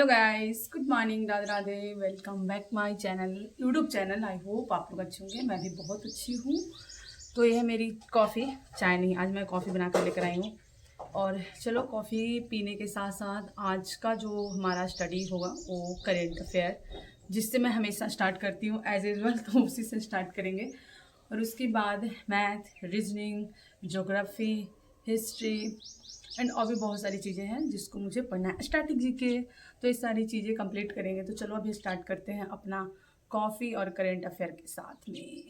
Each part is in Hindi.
Hello guys, good morning, Radhe Radhe. Welcome back my channel, YouTube channel. I hope आप लोग अच्छे होंगे। मैं भी बहुत अच्छी हूँ। तो ये है मेरी कॉफ़ी, चाय नहीं, आज मैं कॉफ़ी बना कर लेकर आई हूँ। और चलो कॉफ़ी पीने के साथ साथ आज का जो हमारा स्टडी होगा वो करेंट अफेयर, जिससे मैं हमेशा स्टार्ट करती हूँ एज यूजल, तो उसी से स्टार्ट करेंगे। और उसके बाद math, reasoning, geography, history and और भी बहुत सारी चीज़ें हैं जिसको मुझे पढ़ना है, स्टैटिक जीके। तो ये सारी चीज़ें कंप्लीट करेंगे। तो चलो अभी स्टार्ट करते हैं अपना कॉफ़ी और करेंट अफेयर के साथ में।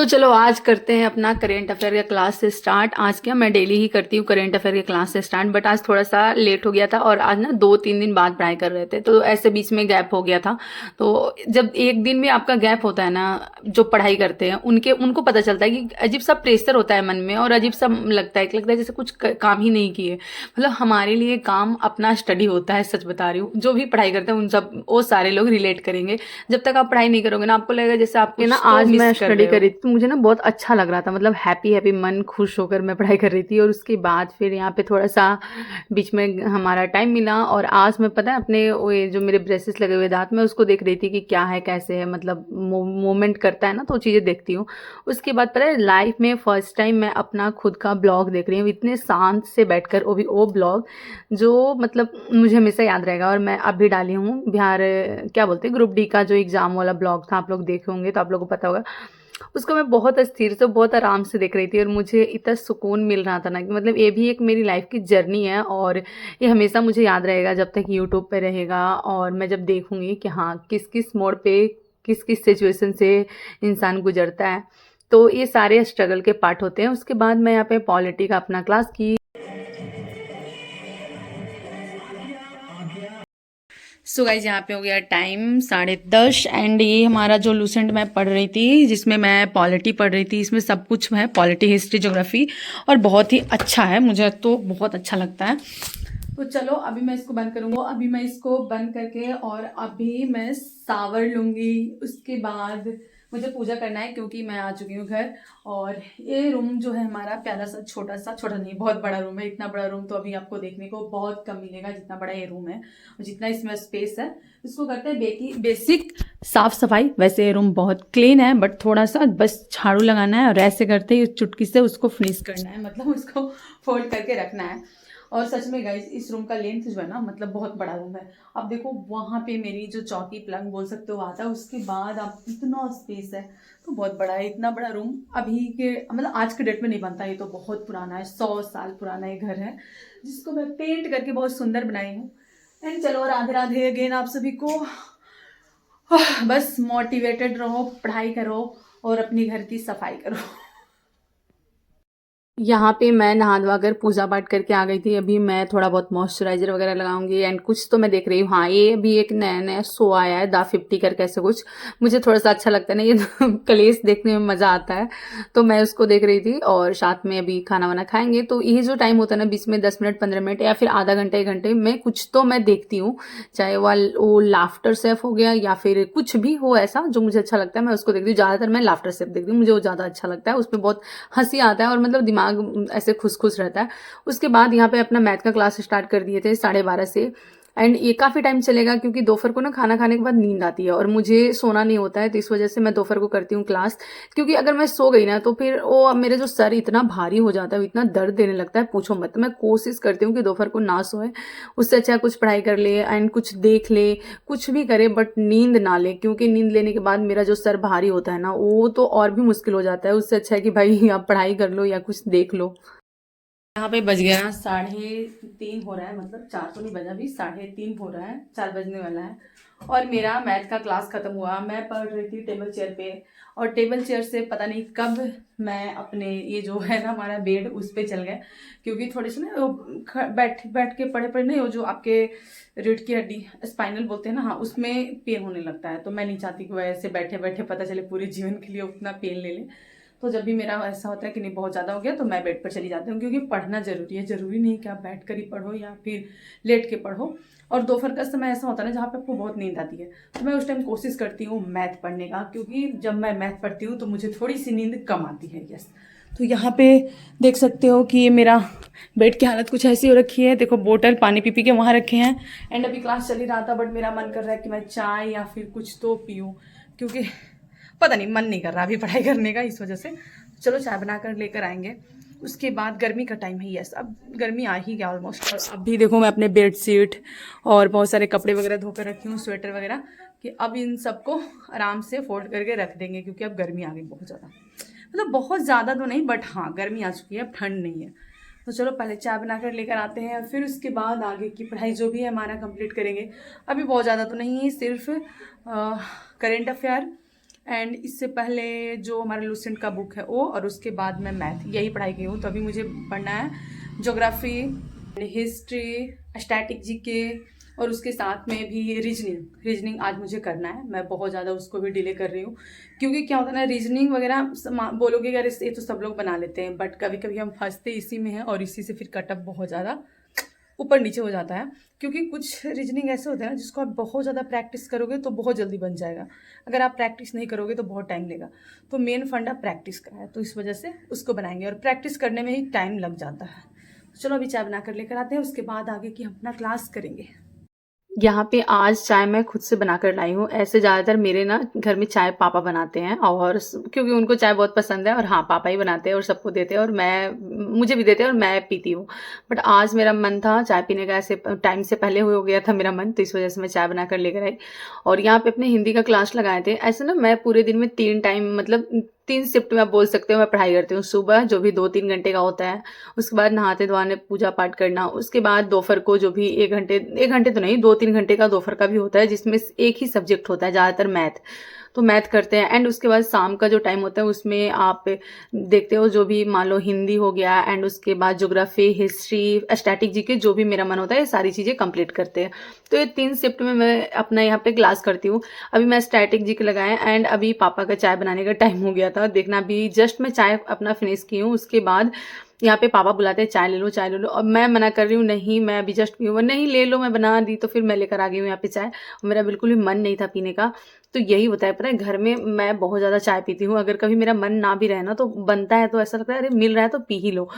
चलो आज करते हैं अपना करेंट अफेयर के क्लास से स्टार्ट। आज क्या, मैं डेली ही करती हूँ करेंट अफेयर के क्लास से स्टार्ट, बट आज थोड़ा सा लेट हो गया था और आज ना 2-3 दिन बाद पढ़ाई कर रहे थे, तो ऐसे बीच में गैप हो गया था। तो जब एक दिन भी आपका गैप होता है ना, जो पढ़ाई करते हैं उनको पता चलता है कि अजीब सा प्रेशर होता है मन में और अजीब सा लगता है जैसे कुछ काम ही नहीं किए। मतलब हमारे लिए काम अपना स्टडी होता है, सच बता रही हूँ। जो भी पढ़ाई करते हैं उन सब वो सारे लोग रिलेट करेंगे। जब तक आप पढ़ाई नहीं करोगे ना, आपको लगेगा जैसे आप कुछ तो आज मैं मिस कर स्टडी रहे कर रही हो। थी तो मुझे ना बहुत अच्छा लग रहा था, मतलब हैप्पी हैप्पी मन खुश होकर मैं पढ़ाई कर रही थी। और उसके बाद फिर यहाँ पे थोड़ा सा बीच में हमारा टाइम मिला और आज मैं पता है अपने वो ये जो मेरे ब्रेसेस लगे हुए दांत में उसको देख रही थी कि क्या है कैसे है, मतलब मूवमेंट करता है ना, तो चीज़ें देखती हूँ। उसके बाद पता है लाइफ में फर्स्ट टाइम मैं अपना खुद का ब्लॉग देख रही हूँ इतने शांत से बैठकर, वो ब्लॉग जो मतलब मुझे हमेशा याद रहेगा। और मैं अभी डाली हूँ बिहार क्या बोलते हैं ग्रुप डी का जो एग्जाम वाला ब्लॉग था, आप लोग देखे होंगे तो आप लोगों को पता होगा। उसको मैं बहुत स्थिर से बहुत आराम से देख रही थी और मुझे इतना सुकून मिल रहा था ना कि मतलब ये भी एक मेरी लाइफ की जर्नी है और ये हमेशा मुझे याद रहेगा जब तक यूट्यूब पे रहेगा। और मैं जब देखूंगी कि हाँ किस किस मोड़ पे किस किस सिचुएशन से इंसान गुजरता है, तो ये सारे स्ट्रगल के पार्ट होते हैं। उसके बाद मैं यहाँ पे पॉलिटी का अपना क्लास की। सो गाइज यहाँ पे हो गया टाइम 10:30 एंड ये हमारा जो लूसेंट मैं पढ़ रही थी, जिसमें मैं पॉलिटी पढ़ रही थी, इसमें सब कुछ है, पॉलिटी, हिस्ट्री, ज्योग्राफी, और बहुत ही अच्छा है, मुझे तो बहुत अच्छा लगता है। तो चलो अभी मैं इसको बंद करूँगा। अभी मैं इसको बंद करके और अभी मैं सावर लूँगी। उसके बाद मुझे पूजा करना है क्योंकि मैं आ चुकी हूँ घर। और ये रूम जो है हमारा प्यारा सा, छोटा नहीं बहुत बड़ा रूम है। इतना बड़ा रूम तो अभी आपको देखने को बहुत कम मिलेगा, जितना बड़ा ये रूम है और जितना इसमें स्पेस है। इसको करते हैं बेसिक साफ सफाई। वैसे ये रूम बहुत क्लीन है, बट थोड़ा सा बस झाड़ू लगाना है और ऐसे करते ही चुटकी से उसको फिनिश करना है, मतलब उसको फोल्ड करके रखना है। और सच में गाइज इस रूम का लेंथ जो है ना, मतलब बहुत बड़ा रूम है। अब देखो वहाँ पे मेरी जो चौकी पलंग बोल सकते हो आता है, उसके बाद आप इतना स्पेस है, तो बहुत बड़ा है। इतना बड़ा रूम अभी के मतलब आज के डेट में नहीं बनता, ये तो बहुत पुराना है, 100 साल पुराना ये घर है, जिसको मैं पेंट करके बहुत सुंदर बनाई हूँ। एंड चलो राधे राधे अगेन आप सभी को। बस मोटिवेटेड रहो, पढ़ाई करो और अपनी घर की सफाई करो। यहाँ पे मैं नहा धोवा कर पूजा पाठ करके आ गई थी। अभी मैं थोड़ा बहुत मॉइस्चराइजर वगैरह लगाऊंगी एंड कुछ तो मैं देख रही हूँ। हाँ ये अभी एक नया नया शो आया है द 50 करके ऐसे कुछ, मुझे थोड़ा सा अच्छा लगता है ना ये कलेश देखने में मज़ा आता है, तो मैं उसको देख रही थी। और साथ में अभी खाना वाना खाएंगे, तो ये जो टाइम होता है ना बीच में 10 मिनट 15 मिनट या फिर आधा घंटा 1 घंटे में कुछ तो मैं देखती हूँ, चाहे वो लाफ्टर सेफ हो गया या फिर कुछ भी हो ऐसा जो मुझे अच्छा लगता है, मैं उसको देखती हूँ। ज़्यादातर मैं लाफ्टर सेफ देखती हूँ, मुझे वो ज़्यादा अच्छा लगता है। उसमें बहुत हंसी आता है और मतलब दिमाग ऐसे खुश खुश रहता है। उसके बाद यहाँ पे अपना मैथ का क्लास स्टार्ट कर दिए थे 12:30 से। एंड ये काफ़ी टाइम चलेगा क्योंकि दोपहर को ना खाना खाने के बाद नींद आती है और मुझे सोना नहीं होता है, तो इस वजह से मैं दोपहर को करती हूँ क्लास। क्योंकि अगर मैं सो गई ना तो फिर वो अब मेरे जो सर इतना भारी हो जाता है, इतना दर्द देने लगता है, पूछो मत। तो मैं कोशिश करती हूँ कि दोपहर को ना सोए, उससे अच्छा कुछ पढ़ाई कर ले एंड कुछ देख ले, कुछ भी करे बट नींद ना ले, क्योंकि नींद लेने के बाद मेरा जो सर भारी होता है ना वो तो और भी मुश्किल हो जाता है। उससे अच्छा है कि भाई आप पढ़ाई कर लो या कुछ देख लो। यहाँ पे बज गया 3:30 हो रहा है, मतलब 4 तो नहीं बजा, अभी 3:30 हो रहा है, 4 बजने वाला है। और मेरा मैथ का क्लास खत्म हुआ। मैं पढ़ रही थी टेबल चेयर पे, और टेबल चेयर से पता नहीं कब मैं अपने ये जो है ना हमारा बेड, उस पे चल गए। क्योंकि थोड़े से ना बैठ बैठ के पढ़े पढ़े नहीं, वो जो आपके रीढ़ की हड्डी, स्पाइनल बोलते हैं ना, हाँ, उसमें पेन होने लगता है। तो मैं नहीं चाहती कि वो ऐसे बैठे बैठे पता चले पूरे जीवन के लिए उतना पेन ले ले। तो जब भी मेरा ऐसा होता है कि नहीं बहुत ज़्यादा हो गया, तो मैं बेड पर चली जाती हूँ, क्योंकि पढ़ना जरूरी है। जरूरी नहीं कि आप बैठ कर ही पढ़ो या फिर लेट के पढ़ो। और दोपहर का समय ऐसा होता है ना जहाँ पे आपको बहुत नींद आती है, तो मैं उस टाइम कोशिश करती हूँ मैथ पढ़ने का, क्योंकि जब मैं मैथ पढ़ती हूँ तो मुझे थोड़ी सी नींद कम आती है। यस, तो यहाँ पे देख सकते हो कि ये मेरा बेड की हालत कुछ ऐसी हो रखी है। देखो बोतल पानी पी के वहाँ रखे हैं। एंड अभी क्लास चल ही रहा था, बट मेरा मन कर रहा है कि मैं चाय या फिर कुछ तो पीऊँ, क्योंकि पता नहीं मन नहीं कर रहा अभी पढ़ाई करने का, इस वजह से। चलो चाय बना कर लेकर आएंगे। उसके बाद गर्मी का टाइम है, यस अब गर्मी आ ही गया ऑलमोस्ट। और अभी देखो मैं अपने बेडशीट और बहुत सारे कपड़े वगैरह धोकर रखी हूँ, स्वेटर वगैरह, कि अब इन सबको आराम से फोल्ड करके रख देंगे, क्योंकि अब गर्मी आ गई बहुत ज़्यादा। मतलब बहुत ज़्यादा तो नहीं, बट हाँ गर्मी आ चुकी है, अब ठंड नहीं है। तो चलो पहले चाय बनाकर लेकर आते हैं, फिर उसके बाद आगे की पढ़ाई जो भी है हमारा कंप्लीट करेंगे। अभी बहुत ज़्यादा तो नहीं, सिर्फ करेंट अफेयर एंड इससे पहले जो हमारा लूसेंट का बुक है वो, और उसके बाद मैं मैथ, यही पढ़ाई की हूँ। तो अभी मुझे पढ़ना है ज्योग्राफी, हिस्ट्री, स्टैटिक जीके, और उसके साथ में भी रीजनिंग आज मुझे करना है। मैं बहुत ज़्यादा उसको भी डिले कर रही हूँ, क्योंकि क्या होता है ना, रीजनिंग वगैरह बोलोगे अगर ये तो सब लोग बना लेते हैं, बट कभी कभी हम फंसते इसी में हैं, और इसी से फिर कटअप बहुत ज़्यादा ऊपर नीचे हो जाता है। क्योंकि कुछ रीजनिंग ऐसे होते हैं ना जिसको आप बहुत ज़्यादा प्रैक्टिस करोगे तो बहुत जल्दी बन जाएगा, अगर आप प्रैक्टिस नहीं करोगे तो बहुत टाइम लेगा। तो मेन फंडा प्रैक्टिस का है, तो इस वजह से उसको बनाएंगे, और प्रैक्टिस करने में ही टाइम लग जाता है। चलो अभी चाय बना कर लेकर आते हैं, उसके बाद आगे की हम अपना क्लास करेंगे। यहाँ पे आज चाय मैं खुद से बनाकर लाई हूँ। ऐसे ज़्यादातर मेरे ना घर में चाय पापा बनाते हैं, और क्योंकि उनको चाय बहुत पसंद है, और हाँ पापा ही बनाते हैं और सबको देते हैं, और मुझे भी देते हैं और मैं पीती हूँ। बट आज मेरा मन था चाय पीने का, ऐसे टाइम से पहले हो गया था मेरा मन, तो इस वजह से मैं चाय बनाकर लेकर आई। और यहाँ पे अपने हिंदी का क्लास लगाए थे। ऐसे ना मैं पूरे दिन में 3 टाइम, मतलब 3 शिफ्ट में आप बोल सकते हो मैं पढ़ाई करती हूँ। सुबह जो भी 2-3 घंटे का होता है, उसके बाद नहाते धोआने पूजा पाठ करना, उसके बाद दोपहर को जो भी 1 घंटे तो नहीं 2-3 घंटे का दोपहर का भी होता है, जिसमें एक ही सब्जेक्ट होता है ज़्यादातर मैथ, तो मैथ करते हैं। एंड उसके बाद शाम का जो टाइम होता है उसमें आप देखते हो जो भी, मान लो हिंदी हो गया, एंड उसके बाद ज्योग्राफी, हिस्ट्री, स्टैटिक जीके, जो भी मेरा मन होता है ये सारी चीज़ें कंप्लीट करते हैं। तो ये 3 शिफ्ट में मैं अपना यहाँ पे क्लास करती हूँ। अभी मैं स्टैटिक जीके लगाया, एंड अभी पापा का चाय बनाने का टाइम हो गया था। देखना अभी जस्ट मैं चाय अपना फिनिश की हूँ, उसके बाद यहाँ पे पापा बुलाते हैं चाय ले लो चाय ले लो, और मैं मना कर रही हूँ नहीं मैं अभी जस्ट पीऊँगा, नहीं ले लो, मैं बना दी तो फिर मैं लेकर आ गई हूँ यहाँ पे चाय। मेरा बिल्कुल भी मन नहीं था पीने का। तो यही होता है, पता है घर में मैं बहुत ज़्यादा चाय पीती हूँ। अगर कभी मेरा मन ना भी रहे ना, तो बनता है तो ऐसा लगता है अरे मिल रहा है तो पी ही लो।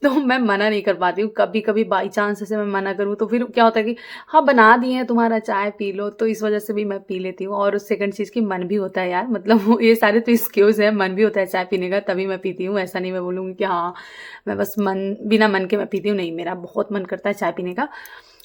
तो मैं मना नहीं कर पाती हूँ। कभी कभी बाई चांस ऐसे मैं मना करूँ तो फिर क्या होता है कि हाँ बना दिए हैं तुम्हारा चाय पी लो, तो इस वजह से भी मैं पी लेती हूँ। और सेकंड चीज़ की मन भी होता है यार, मतलब ये सारे तो एक्सक्यूज़ है, मन भी होता है चाय पीने का तभी मैं पीती हूँ। ऐसा नहीं मैं बोलूँगी कि हाँ मैं बस बिना मन के मैं पीती हूँ, नहीं मेरा बहुत मन करता है चाय पीने का।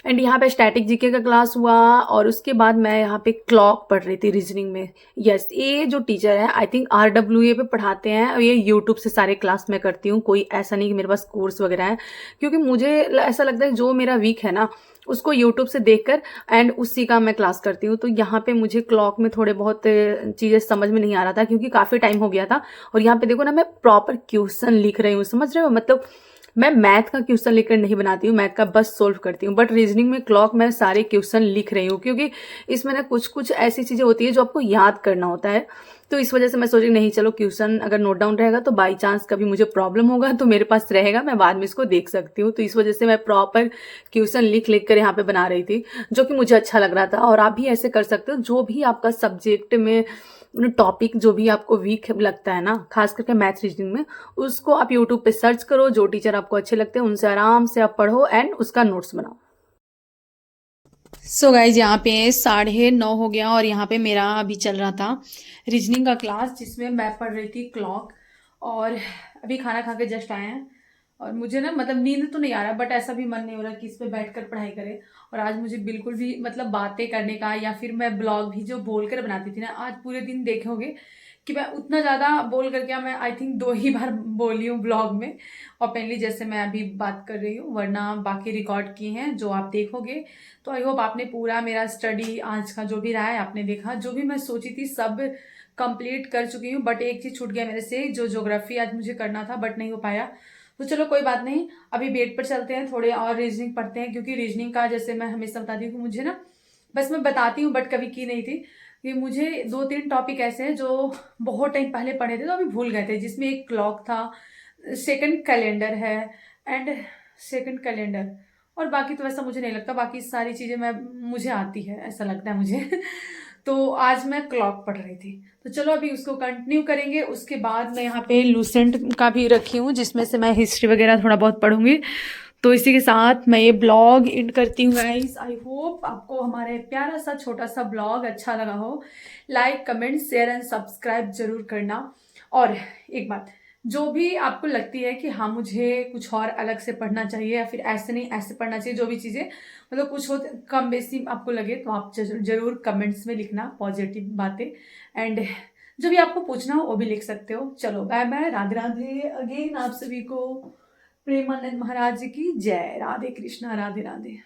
एंड यहाँ पे स्टैटिक जीके का क्लास हुआ, और उसके बाद मैं यहाँ पे क्लॉक पढ़ रही थी रीजनिंग में। यस, ये जो टीचर है आई थिंक RWA पे पढ़ाते हैं, और ये यूट्यूब से सारे क्लास मैं करती हूँ, कोई ऐसा नहीं कि मेरे पास कोर्स वगैरह है। क्योंकि मुझे ऐसा लगता है जो मेरा वीक है ना उसको यूट्यूब से देखकर एंड उसी का मैं क्लास करती हूँ। तो यहाँ पे मुझे क्लॉक में थोड़े बहुत चीज़ें समझ में नहीं आ रहा था, क्योंकि काफ़ी टाइम हो गया था। और यहाँ पे देखो ना मैं प्रॉपर क्वेश्चन लिख रही हूँ, समझ रहे हो, मतलब मैं मैथ का क्वेश्चन लिखकर नहीं बनाती हूँ, मैथ का बस सोल्व करती हूँ। बट रीजनिंग में क्लॉक में सारे क्वेश्चन लिख रही हूँ, क्योंकि इसमें ना कुछ कुछ ऐसी चीज़ें होती है जो आपको याद करना होता है। तो इस वजह से मैं सोची नहीं चलो क्वेश्चन अगर नोट डाउन रहेगा तो बाई चांस कभी मुझे प्रॉब्लम होगा तो मेरे पास रहेगा, मैं बाद में इसको देख सकती हूँ। तो इस वजह से मैं प्रॉपर क्वेश्चन लिख लिख कर यहाँ पे बना रही थी, जो कि मुझे अच्छा लग रहा था। और आप भी ऐसे कर सकते हो, जो भी आपका सब्जेक्ट में टॉपिक जो भी आपको वीक लगता है ना, खास करके मैथ रीजनिंग में, उसको आप यूट्यूब पे सर्च करो, जो टीचर आपको अच्छे लगते हैं उनसे आराम से आप पढ़ो एंड उसका नोट्स बनाओ। सो गाइज यहाँ पे 9:30 हो गया, और यहाँ पे मेरा अभी चल रहा था रीजनिंग का क्लास, जिसमें मैं पढ़ रही थी क्लॉक। और अभी खाना खा के जस्ट आए हैं, और मुझे ना मतलब नींद तो नहीं आ रहा, बट ऐसा भी मन नहीं हो रहा कि इस पे बैठकर पढ़ाई करें। और आज मुझे बिल्कुल भी मतलब बातें करने का, या फिर मैं ब्लॉग भी जो बोलकर बनाती थी ना, आज पूरे दिन देखोगे कि मैं उतना ज़्यादा बोल कर क्या, मैं आई थिंक 2 ही बार बोली हूँ ब्लॉग में, ओपनली जैसे मैं अभी बात कर रही हूँ, वरना बाकी रिकॉर्ड किए हैं जो आप देखोगे। तो आई होप आपने पूरा मेरा स्टडी आज का जो भी रहा है आपने देखा, जो भी मैं सोची थी सब कंप्लीट कर चुकी हूँ। बट एक चीज़ छूट गया मेरे से, जो ज्योग्राफी आज मुझे करना था बट नहीं हो पाया। तो चलो कोई बात नहीं, अभी बेड पर चलते हैं, थोड़े और रीजनिंग पढ़ते हैं, क्योंकि रीजनिंग का जैसे मैं हमेशा बताती हूँ कि मुझे ना, बस मैं बताती हूँ बट कभी की नहीं थी, कि मुझे 2-3 टॉपिक ऐसे हैं जो बहुत टाइम पहले पढ़े थे तो अभी भूल गए थे। जिसमें एक क्लॉक था, सेकंड कैलेंडर है, एंड सेकंड कैलेंडर, और बाकी तो वैसा मुझे नहीं लगता, बाकी सारी चीज़ें मुझे आती है ऐसा लगता है मुझे। तो आज मैं क्लॉक पढ़ रही थी, तो चलो अभी उसको कंटिन्यू करेंगे। उसके बाद मैं यहाँ पे लूसेंट का भी रखी हूँ जिसमें से मैं हिस्ट्री वगैरह थोड़ा बहुत पढ़ूंगी। तो इसी के साथ मैं ये ब्लॉग एंड करती हूँ गाइस। आई होप आपको हमारे प्यारा सा छोटा सा ब्लॉग अच्छा लगा हो। Like comment share and subscribe जरूर करना। और एक बात, जो भी आपको लगती है कि हाँ मुझे कुछ और अलग से पढ़ना चाहिए या फिर ऐसे नहीं ऐसे पढ़ना चाहिए, जो भी चीज़ें मतलब कुछ हो कम बेसी आपको लगे तो आप जरूर कमेंट्स में लिखना पॉजिटिव बातें। एंड जो भी आपको पूछना हो वो भी लिख सकते हो। चलो bye bye, Radhe Radhe again. आप सभी को प्रेमानंद महाराज की जय। राधे कृष्णा, राधे राधे।